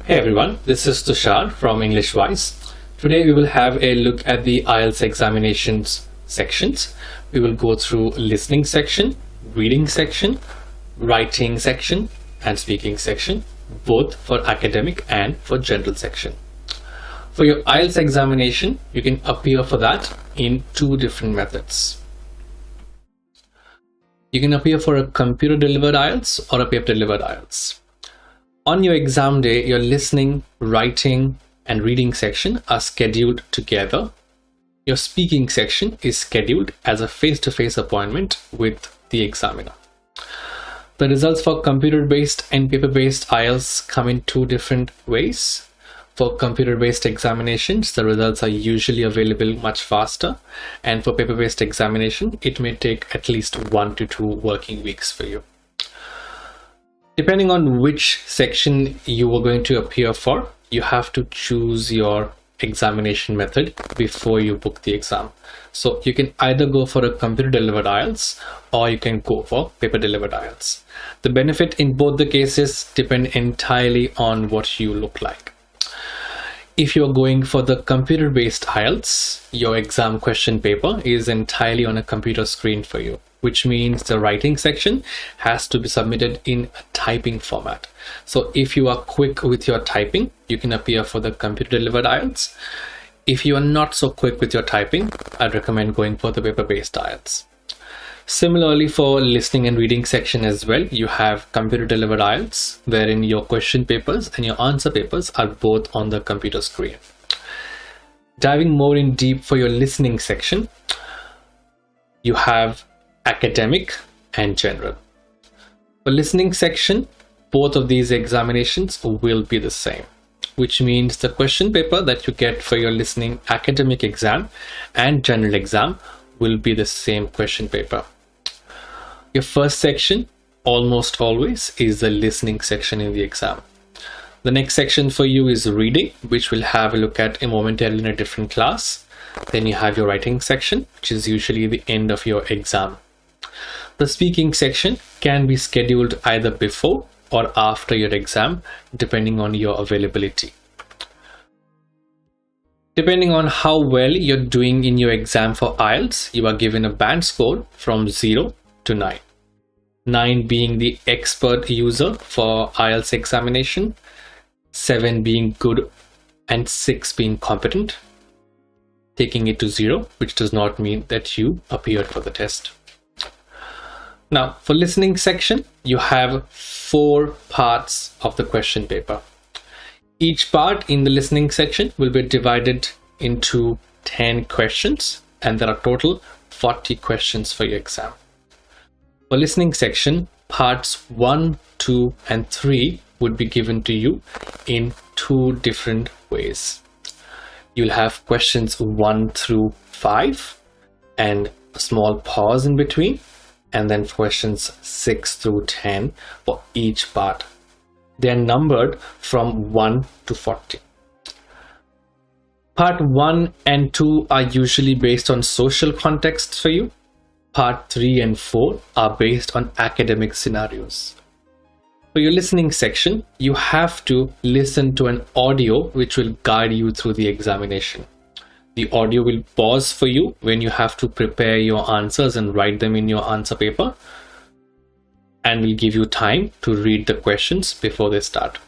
Hey everyone, this is Tushar from English Wise. Today we will have a look at the IELTS examinations sections. We will go through listening section, reading section, writing section, and speaking section, both for academic and for general section. For your IELTS examination, you can appear for that in two different methods. You can appear for a computer delivered IELTS or a paper delivered IELTS. On your exam day, your listening, writing, and reading section are scheduled together. Your speaking section is scheduled as a face-to-face appointment with the examiner. The results for computer-based and paper-based IELTS come in two different ways. For computer-based examinations, the results are usually available much faster, and for paper-based examination, it may take at least 1 to 2 working weeks for you. Depending on which section you are going to appear for, you have to choose your examination method before you book the exam. So you can either go for a computer delivered IELTS or you can go for paper delivered IELTS. The benefit in both the cases depend entirely on what you look like. If you're going for the computer-based IELTS, your exam question paper is entirely on a computer screen for you, which means the writing section has to be submitted in a typing format. So if you are quick with your typing, you can appear for the computer delivered IELTS. If you are not so quick with your typing, I'd recommend going for the paper-based IELTS. Similarly, for listening and reading section as well, you have computer delivered IELTS, wherein your question papers and your answer papers are both on the computer screen. Diving more in deep for your listening section, you have academic and general. For listening section, both of these examinations will be the same, which means the question paper that you get for your listening academic exam and general exam will be the same question paper. Your first section almost always is the listening section in the exam. The next section for you is reading, which we'll have a look at momentarily in a different class. Then you have your writing section, which is usually the end of your exam. The speaking section can be scheduled either before or after your exam, depending on your availability. Depending on how well you're doing in your exam for IELTS, you are given a band score from 0 to 9. 9 being the expert user for IELTS examination, 7 being good, and 6 being competent, taking it to 0, which does not mean that you appeared for the test. Now, for listening section, you have 4 parts of the question paper. Each part in the listening section will be divided into 10 questions, and there are total 40 questions for your exam. For listening section, parts 1, 2, and 3 would be given to you in 2 different ways. You'll have questions 1 through 5 and a small pause in between, and then questions 6 through 10 for each part. They are numbered from 1 to 40. Part 1 and 2 are usually based on social contexts for you. Part 3 and 4 are based on academic scenarios. For your listening section, you have to listen to an audio which will guide you through the examination. The audio will pause for you when you have to prepare your answers and write them in your answer paper, and will give you time to read the questions before they start.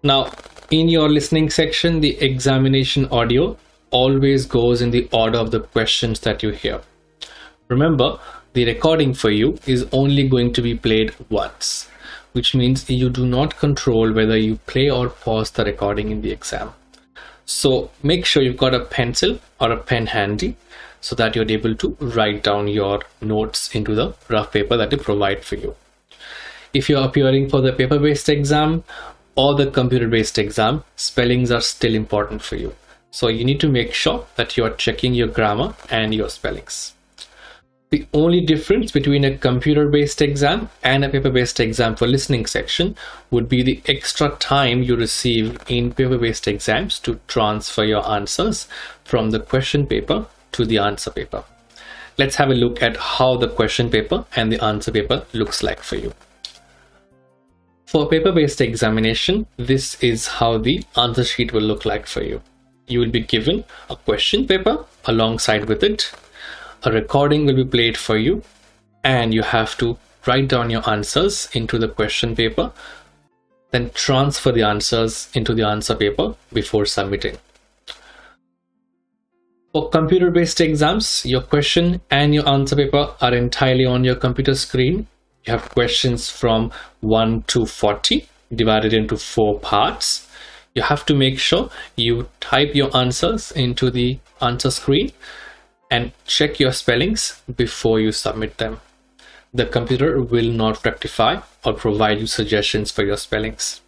Now, in your listening section, the examination audio always goes in the order of the questions that you hear. Remember, the recording for you is only going to be played once, which means you do not control whether you play or pause the recording in the exam. So make sure you've got a pencil or a pen handy so that you're able to write down your notes into the rough paper that they provide for you. If you're appearing for the paper-based exam or the computer-based exam, spellings are still important for you. So you need to make sure that you're checking your grammar and your spellings. The only difference between a computer-based exam and a paper-based exam for listening section would be the extra time you receive in paper-based exams to transfer your answers from the question paper to the answer paper. Let's have a look at how the question paper and the answer paper looks like for you. For paper-based examination, this is how the answer sheet will look like for you. You will be given a question paper alongside with it. A recording will be played for you, and you have to write down your answers into the question paper, then transfer the answers into the answer paper before submitting. For computer-based exams, your question and your answer paper are entirely on your computer screen. You have questions from 1 to 40 divided into 4 parts. You have to make sure you type your answers into the answer screen and check your spellings before you submit them. The computer will not rectify or provide you suggestions for your spellings.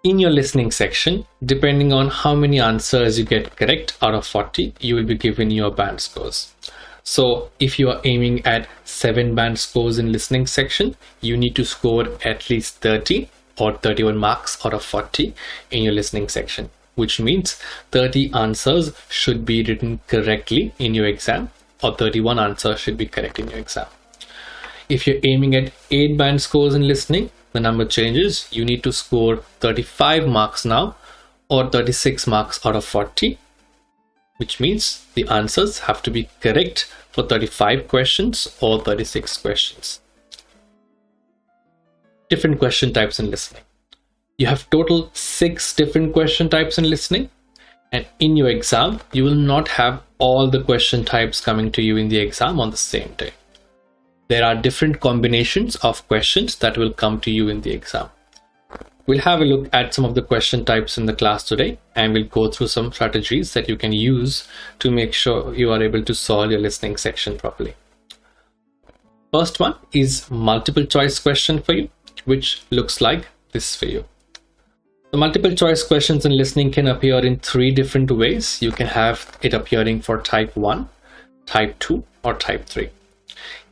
In your listening section, depending on how many answers you get correct out of 40, you will be given your band scores. So if you are aiming at 7 band scores in listening section, you need to score at least 30 or 31 marks out of 40 in your listening section, which means 30 answers should be written correctly in your exam, or 31 answers should be correct in your exam. If you're aiming at 8 band scores in listening, the number changes. You need to score 35 marks now, or 36 marks out of 40, which means the answers have to be correct for 35 questions or 36 questions. Different question types in listening. You have total 6 different question types in listening, and in your exam, you will not have all the question types coming to you in the exam on the same day. There are different combinations of questions that will come to you in the exam. We'll have a look at some of the question types in the class today, and we'll go through some strategies that you can use to make sure you are able to solve your listening section properly. First one is multiple choice question for you, which looks like this for you. The multiple choice questions in listening can appear in 3 different ways. You can have it appearing for type 1, type 2, or type 3.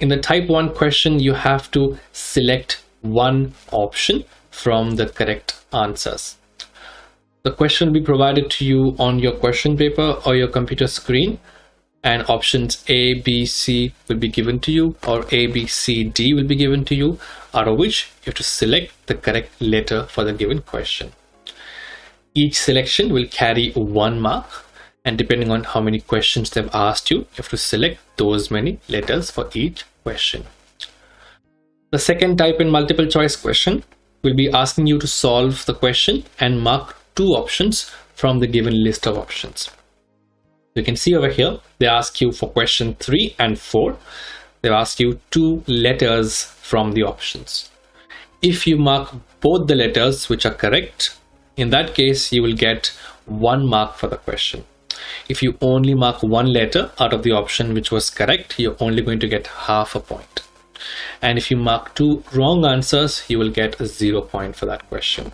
In the type 1 question, you have to select one option from the correct answers. The question will be provided to you on your question paper or your computer screen, and options A, B, C will be given to you, or A, B, C, D will be given to you, out of which you have to select the correct letter for the given question. Each selection will carry 1 mark, and depending on how many questions they've asked you, you have to select those many letters for each question. The second type in multiple choice question will be asking you to solve the question and mark 2 options from the given list of options. You can see over here, they ask you for question 3 and 4. They've asked you 2 letters from the options. If you mark both the letters which are correct, in that case, you will get 1 mark for the question. If you only mark 1 letter out of the option which was correct, you're only going to get half a point. And if you mark 2 wrong answers, you will get a 0 point for that question.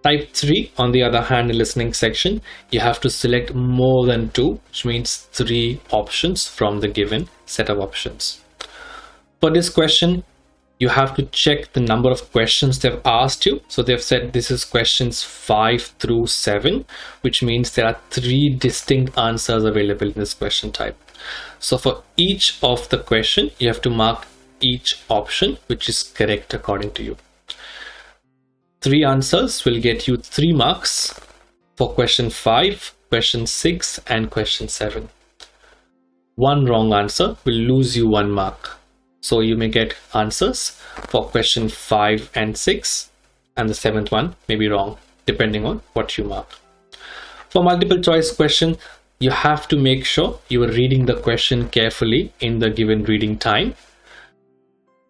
Type 3, on the other hand, in listening section, you have to select more than 2, which means 3 options from the given set of options. For this question, you have to check the number of questions they've asked you. So they've said this is questions 5 through 7, which means there are 3 distinct answers available in this question type. So for each of the question, you have to mark each option which is correct according to you. 3 answers will get you 3 marks for question 5, question 6, and question 7. 1 wrong answer will lose you 1 mark. So you may get answers for question 5 and 6, and the 7th one may be wrong, depending on what you mark. For multiple choice question, you have to make sure you are reading the question carefully in the given reading time.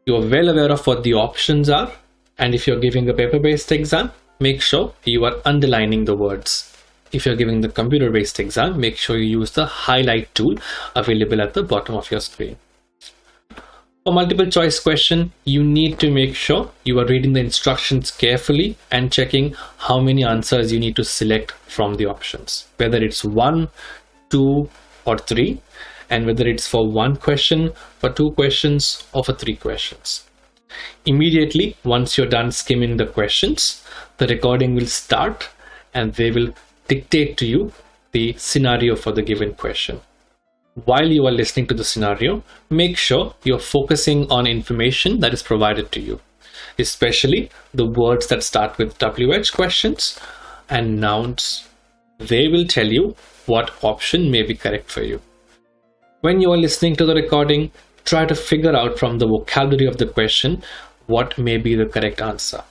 You are well aware of what the options are, and if you're giving a paper-based exam, make sure you are underlining the words. If you're giving the computer-based exam, make sure you use the highlight tool available at the bottom of your screen. For multiple choice question, you need to make sure you are reading the instructions carefully and checking how many answers you need to select from the options, whether it's 1, 2, or 3, and whether it's for 1 question, for 2 questions, or for 3 questions. Immediately, once you're done skimming the questions, the recording will start and they will dictate to you the scenario for the given question. While you are listening to the scenario, make sure you're focusing on information that is provided to you, especially the words that start with WH questions and nouns. They will tell you what option may be correct for you. When you are listening to the recording, try to figure out from the vocabulary of the question what may be the correct answer.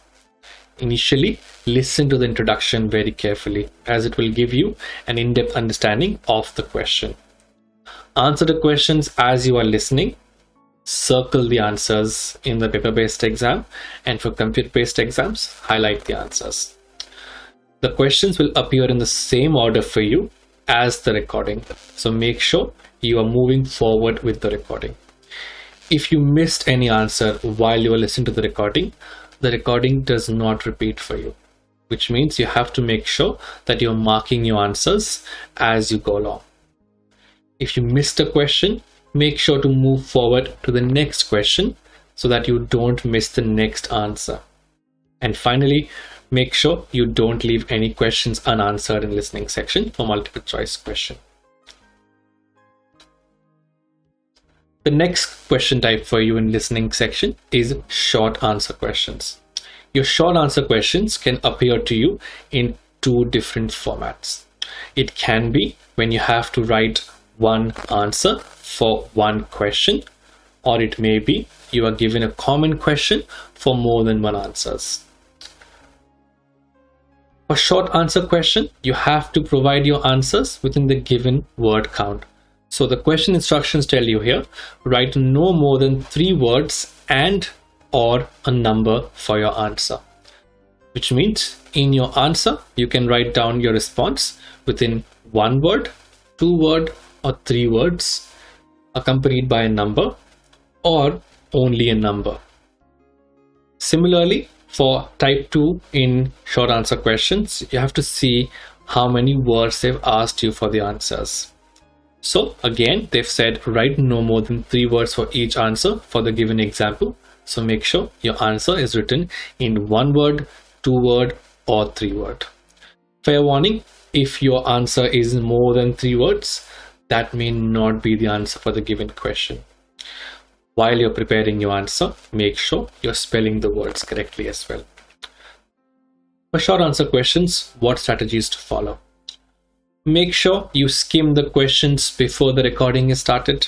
Initially, listen to the introduction very carefully, as it will give you an in-depth understanding of the question. Answer the questions as you are listening. Circle the answers in the paper-based exam, and for computer-based exams, highlight the answers. The questions will appear in the same order for you as the recording, so make sure you are moving forward with the recording. If you missed any answer while you are listening to the recording does not repeat for you, which means you have to make sure that you're marking your answers as you go along. If you missed a question, make sure to move forward to the next question so that you don't miss the next answer. And finally, make sure you don't leave any questions unanswered in listening section for multiple choice question. The next question type for you in listening section is short answer questions. Your short answer questions can appear to you in two different formats. It can be when you have to write one answer for one question, or it may be you are given a common question for more than one answers. For short answer question, you have to provide your answers within the given word count. So the question instructions tell you here, write no more than 3 words and or a number for your answer. Which means in your answer, you can write down your response within 1 word, 2 word or 3 words, accompanied by a number or only a number. Similarly, for type 2 in short answer questions, you have to see how many words they've asked you for the answers. So again, they've said write no more than 3 words for each answer for the given example. So make sure your answer is written in 1 word, 2 word or 3 word. Fair warning, if your answer is more than 3 words, that may not be the answer for the given question. While you're preparing your answer, make sure you're spelling the words correctly as well. For short answer questions, what strategies to follow? Make sure you skim the questions before the recording is started.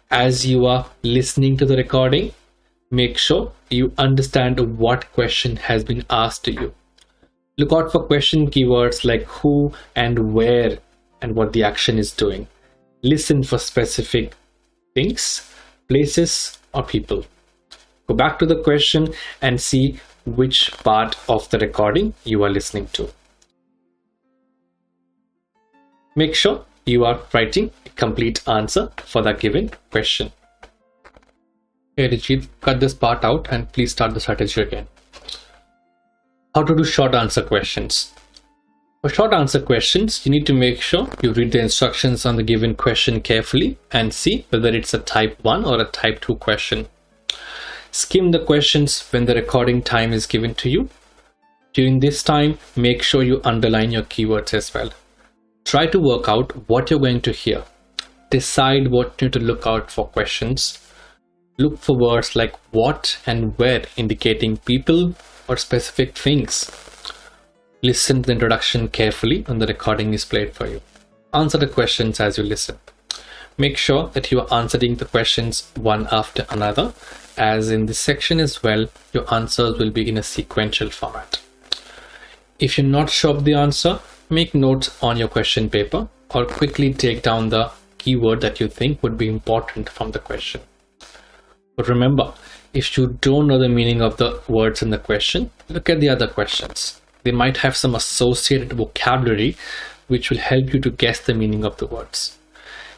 As you are listening to the recording, make sure you understand what question has been asked to you. Look out for question keywords like who and where and what the action is doing. Listen for specific things, places or people. Go back to the question and see which part of the recording you are listening to. Make sure you are writing a complete answer for the given question. Hey Richie, cut this part out and please start the strategy again. How to do short answer questions. For short answer questions, you need to make sure you read the instructions on the given question carefully and see whether it's a type 1 or a type 2 question. Skim the questions when the recording time is given to you. During this time, make sure you underline your keywords as well. Try to work out what you're going to hear. Decide what you need to look out for questions. Look for words like what and where indicating people or specific things. Listen to the introduction carefully when the recording is played for you. Answer the questions as you listen. Make sure that you are answering the questions one after another, as in this section as well, your answers will be in a sequential format. If you're not sure of the answer, make notes on your question paper or quickly take down the keyword that you think would be important from the question. But remember, if you don't know the meaning of the words in the question, look at the other questions. They might have some associated vocabulary which will help you to guess the meaning of the words.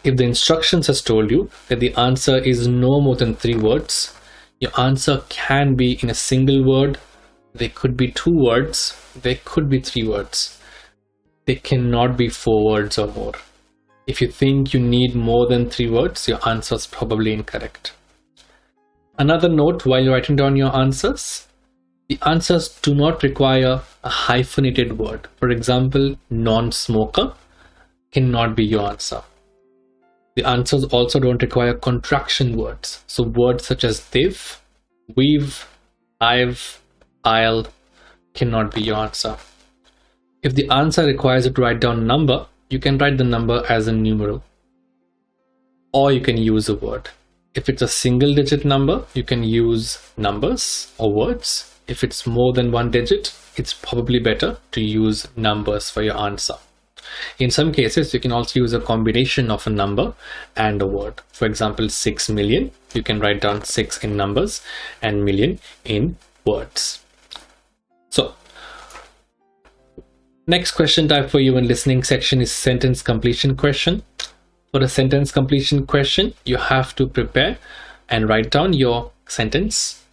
If the instructions has told you that the answer is no more than 3 words, your answer can be in a single word, they could be 2 words, they could be 3 words. They cannot be 4 words or more. If you think you need more than 3 words, your answer is probably incorrect. Another note while you're writing down your answers, the answers do not require a hyphenated word. For example, non-smoker cannot be your answer. The answers also don't require contraction words. So words such as they've, we've, I've, I'll cannot be your answer. If the answer requires you to write down a number, you can write the number as a numeral. Or you can use a word. If it's a single digit number, you can use numbers or words. If it's more than one digit, it's probably better to use numbers for your answer. In some cases, you can also use a combination of a number and a word. For example, 6 million, you can write down 6 in numbers and million in words. So, next question type for you in listening section is sentence completion question. For a sentence completion question, you have to prepare and write down your sentence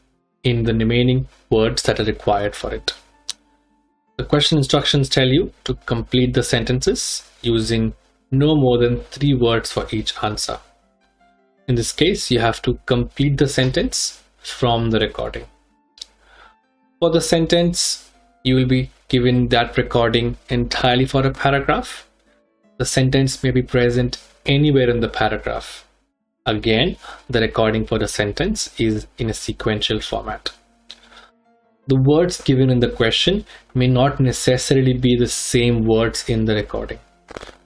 in the remaining words that are required for it. The question instructions tell you to complete the sentences using no more than 3 words for each answer. In this case, you have to complete the sentence from the recording. For the sentence, you will be given that recording entirely for a paragraph. The sentence may be present anywhere in the paragraph. Again, the recording for the sentence is in a sequential format. The words given in the question may not necessarily be the same words in the recording,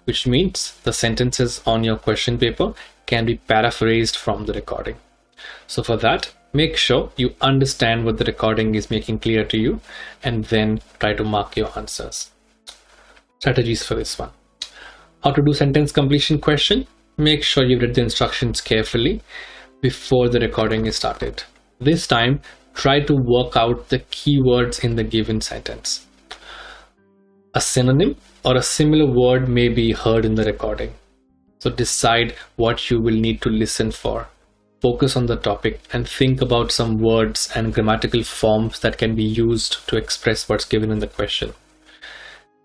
which means the sentences on your question paper can be paraphrased from the recording. So for that, make sure you understand what the recording is making clear to you and then try to mark your answers. Strategies for this one. How to do sentence completion question? Make sure you read the instructions carefully before the recording is started. This time, try to work out the keywords in the given sentence. A synonym or a similar word may be heard in the recording. So decide what you will need to listen for. Focus on the topic and think about some words and grammatical forms that can be used to express what's given in the question.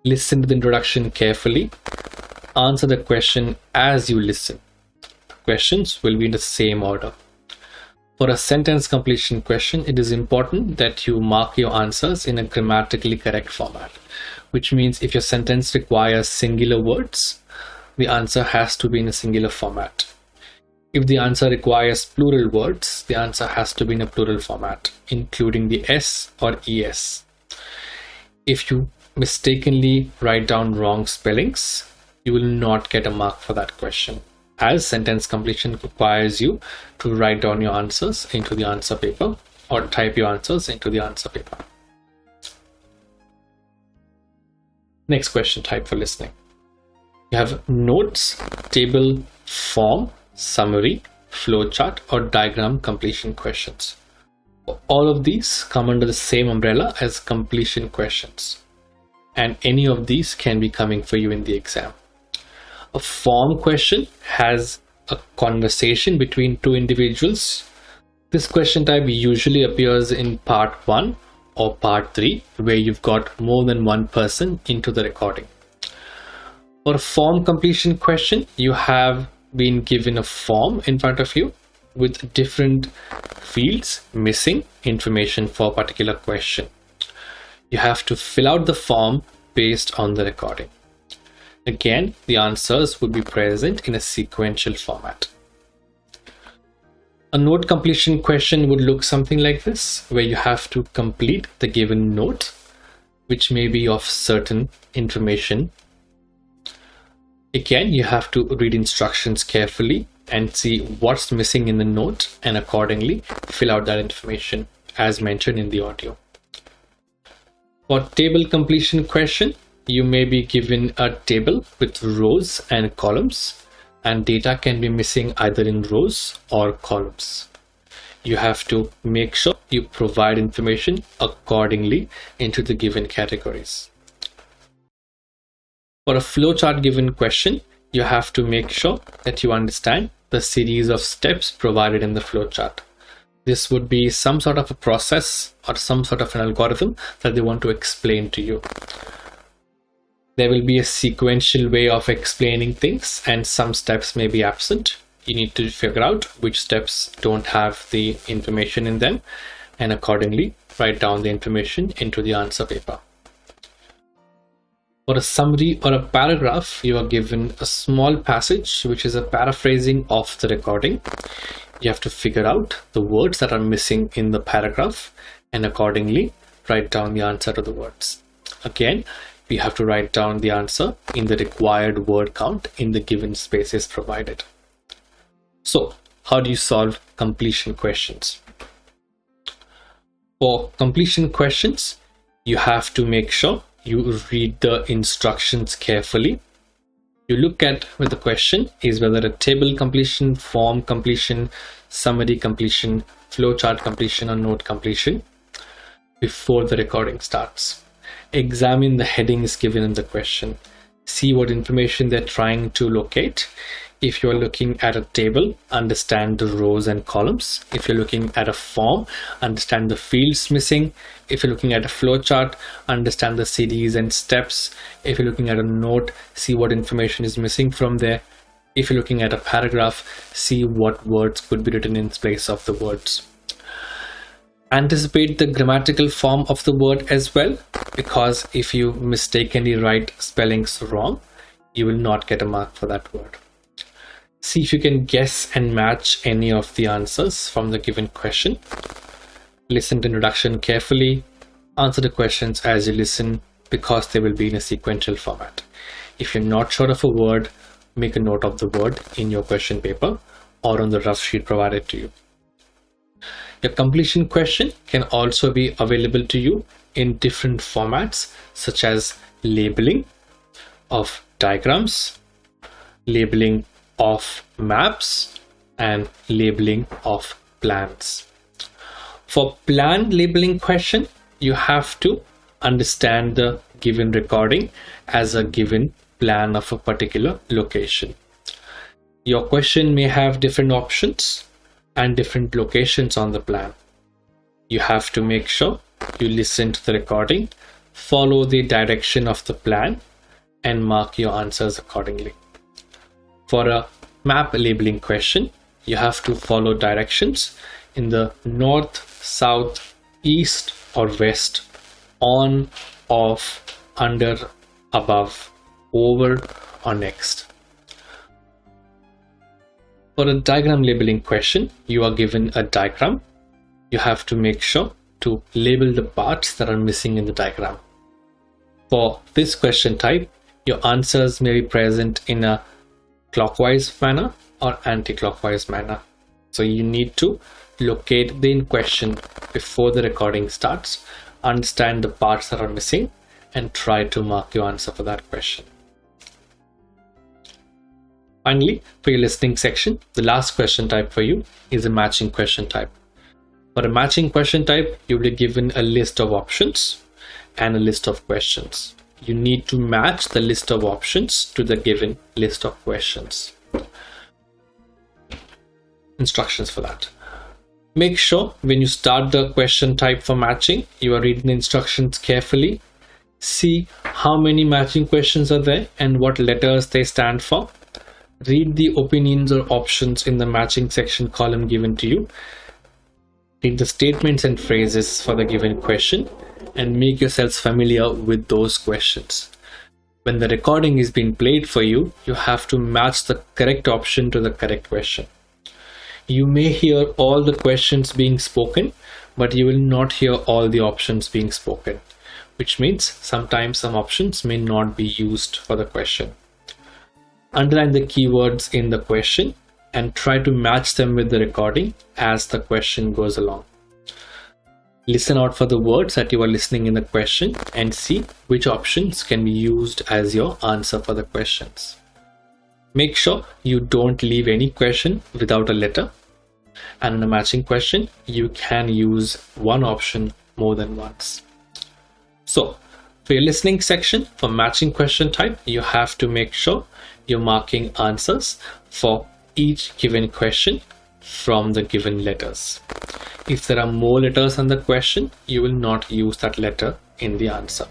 Listen to the introduction carefully. Answer the question as you listen. The questions will be in the same order. For a sentence completion question, it is important that you mark your answers in a grammatically correct format, which means if your sentence requires singular words, the answer has to be in a singular format. If the answer requires plural words, the answer has to be in a plural format, including the S or ES. If you mistakenly write down wrong spellings, you will not get a mark for that question, as sentence completion requires you to write down your answers into the answer paper or type your answers into the answer paper. Next question type for listening. You have notes, table, form, summary, flowchart, or diagram completion questions. All of these come under the same umbrella as completion questions, and any of these can be coming for you in the exam. A form question has a conversation between two individuals. This question type usually appears in part 1 or part 3, where you've got more than one person into the recording. For a form completion question, you have been given a form in front of you with different fields missing information for a particular question. You have to fill out the form based on the recording. Again, the answers would be present in a sequential format. A note completion question would look something like this, where you have to complete the given note, which may be of certain information. Again, you have to read instructions carefully and see what's missing in the note and accordingly fill out that information as mentioned in the audio. For table completion question, you may be given a table with rows and columns, and data can be missing either in rows or columns. You have to make sure you provide information accordingly into the given categories. For a flowchart given question, you have to make sure that you understand the series of steps provided in the flowchart. This would be some sort of a process or some sort of an algorithm that they want to explain to you. There will be a sequential way of explaining things, and some steps may be absent. You need to figure out which steps don't have the information in them and accordingly write down the information into the answer paper. For a summary or a paragraph, you are given a small passage, which is a paraphrasing of the recording. You have to figure out the words that are missing in the paragraph and accordingly write down the answer to the words. Again, we have to write down the answer in the required word count in the given spaces provided. So, how do you solve completion questions? For completion questions, you have to make sure you read the instructions carefully. You look at whether the question is whether a table completion, form completion, summary completion, flowchart completion, or note completion before the recording starts. Examine the headings given in the question. See what information they're trying to locate. If you're looking at a table, understand the rows and columns. If you're looking at a form, understand the fields missing. If you're looking at a flowchart, understand the CDs and steps. If you're looking at a note, see what information is missing from there. If you're looking at a paragraph, see what words could be written in place of the words. Anticipate the grammatical form of the word as well, because if you mistakenly write spellings wrong, you will not get a mark for that word. See if you can guess and match any of the answers from the given question. Listen to the introduction carefully. Answer the questions as you listen, because they will be in a sequential format. If you're not sure of a word, make a note of the word in your question paper or on the rough sheet provided to you. Your completion question can also be available to you in different formats, such as labeling of diagrams, labeling of maps, and labeling of plans. For plan labeling question, you have to understand the given recording as a given plan of a particular location. Your question may have different options and different locations on the plan. You have to make sure you listen to the recording, follow the direction of the plan, and mark your answers accordingly. For a map labeling question, you have to follow directions in the north, south, east, or west, on, off, under, above, over, or next. For a diagram labeling question, you are given a diagram. You have to make sure to label the parts that are missing in the diagram. For this question type, your answers may be present in a clockwise manner or anti-clockwise manner. So you need to locate the in question before the recording starts, understand the parts that are missing, and try to mark your answer for that question. Finally, for your listening section, the last question type for you is a matching question type. For a matching question type, you will be given a list of options and a list of questions. You need to match the list of options to the given list of questions. Instructions for that. Make sure when you start the question type for matching, you are reading the instructions carefully. See how many matching questions are there and what letters they stand for. Read the opinions or options in the matching section column given to you. Read the statements and phrases for the given question and make yourselves familiar with those questions. When the recording is being played for you, you have to match the correct option to the correct question. You may hear all the questions being spoken, but you will not hear all the options being spoken, which means sometimes some options may not be used for the question. Underline the keywords in the question and try to match them with the recording as the question goes along. Listen out for the words that you are listening in the question and see which options can be used as your answer for the questions. Make sure you don't leave any question without a letter. And in a matching question, you can use one option more than once. So, for your listening section, for matching question type, you have to make sure you're marking answers for each given question from the given letters. If there are more letters on the question, you will not use that letter in the answer.